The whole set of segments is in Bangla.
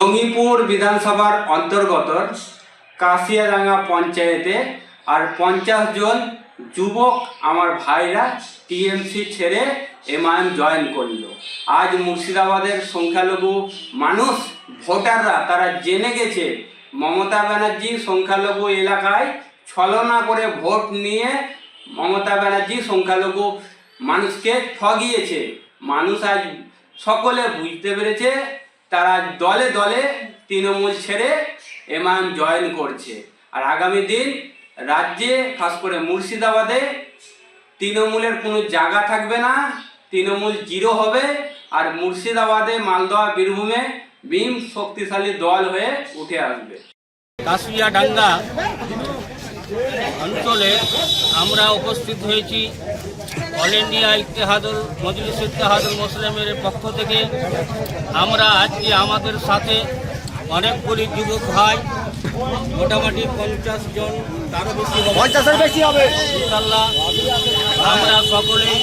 জঙ্গিপুর বিধানসভার অন্তর্গত কাশিয়াডাঙ্গা পঞ্চায়েতে আর 50 জন যুবক আমার ভাইরা টিএমসি ছেড়ে এমআইএম জয়েন করলো। আজ মুর্শিদাবাদের সংখ্যালঘু মানুষ ভোটাররা তারা জেনে গেছে মমতা ব্যানার্জি সংখ্যালঘু এলাকায় ছলনা করে ভোট নিয়ে মমতা ব্যানার্জি সংখ্যালঘু মানুষকে ঠগিয়েছে। মানুষ আজ সকলে বুঝতে পেরেছে, তারা দলে দলে তৃণমূল ছেড়ে এমআইএম জয়েন করছে। আর আগামী দিন রাজ্যে খাস করে মুর্শিদাবাদে তৃণমূলের কোনো জায়গা থাকবে না, তৃণমূল জিরো হবে। আর মুর্শিদাবাদে, মালদহ, বীরভূমে ভীম শক্তিশালী দল হয়ে উঠে আসবে। কাশিয়াডাঙ্গা অঞ্চলে আমরা উপস্থিত হয়েছি অল ইন্ডিয়া মজলিস ইত্তেহাদুল মুসলিমের পক্ষ থেকে। আমরা আজকে আমাদের সাথে অনেকগুলি যুবক ভাই, মোটামুটি 50 জন, তারও বেশি হবে ইনশাআল্লাহ। আমরা সকলেই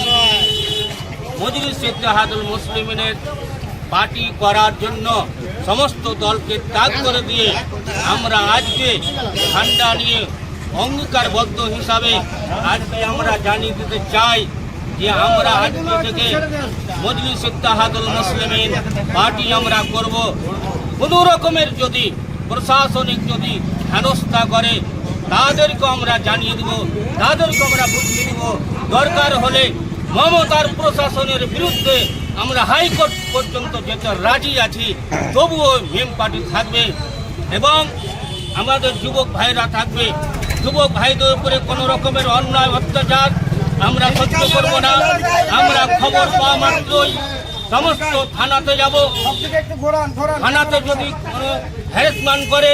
মজলিস ইত্তেহাদুল মুসলিমের পার্টি করার জন্য সমস্ত দলকে ত্যাগ করে দিয়ে আমরা আজকে ঝান্ডা নিয়ে অঙ্গীকারবদ্ধ হিসাবে আজকে আমরা জানিয়ে দিতে চাই যে আমরা আজকে থেকে মজলিস ইত্তেহাদুল মুসলিমিন পার্টি আমরা করব। কোনো রকমের যদি প্রশাসনিক যদি হেনস্থা করে তাদেরকে আমরা জানিয়ে দেব, তাদেরকে আমরা বুঝিয়ে দেব। দরকার হলে মমতার প্রশাসনের বিরুদ্ধে আমরা হাইকোর্ট পর্যন্ত যেতে রাজি আছি, তবুও ভীম পার্টি থাকবে এবং আমাদের যুবক ভাইরা থাকবে। যুবক ভাইদের উপরে কোনো রকমের অন্যায় অত্যাচার আমরা সহ্য করব না। আমরা খবর পাওয়া মাত্রই সমস্ত থানাতে যাব। থানাতে যদি কোনো হ্যারাসমেন্ট করে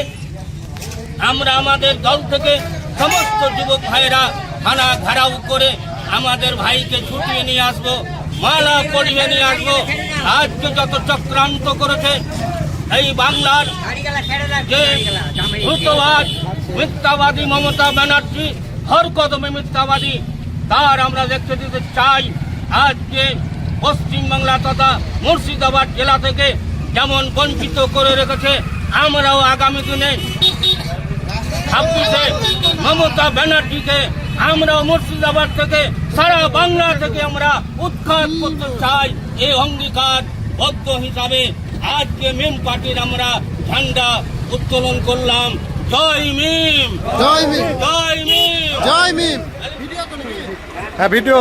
আমরা আমাদের দল থেকে সমস্ত যুবক ভাইরা থানা ঘেরাও করে আমাদের ভাইকে ছুটিয়ে নিয়ে আসবো, মালা পরিয়ে নিয়ে আসবো। আজকে যত চক্রান্ত করেছে এই বাংলার যে ভূতবাদ মিথ্যাবাদী মমতা ব্যানার্জি, হর কদমে মিথ্যাবাদী, তার আমরা দেখতে দিতে চাই। আজকে পশ্চিমবাংলা তথা মুর্শিদাবাদ জেলা থেকে যেমন বঞ্চিত করে রেখেছে, আমরাও আগামী দিনে 26-এ মমতা ব্যানার্জিকে আমরাও মুর্শিদাবাদ থেকে সারা বাংলা থেকে আমরা উৎখাত করতে চাই। এই অঙ্গীকার বদ্ধ হিসাবে আজকে মিম পার্টির আমরা ঝান্ডা উত্তোলন করলাম। জয় মিম, জয় মিম, জয় মিম, জয় মিম। হ্যাঁ, ভিডিও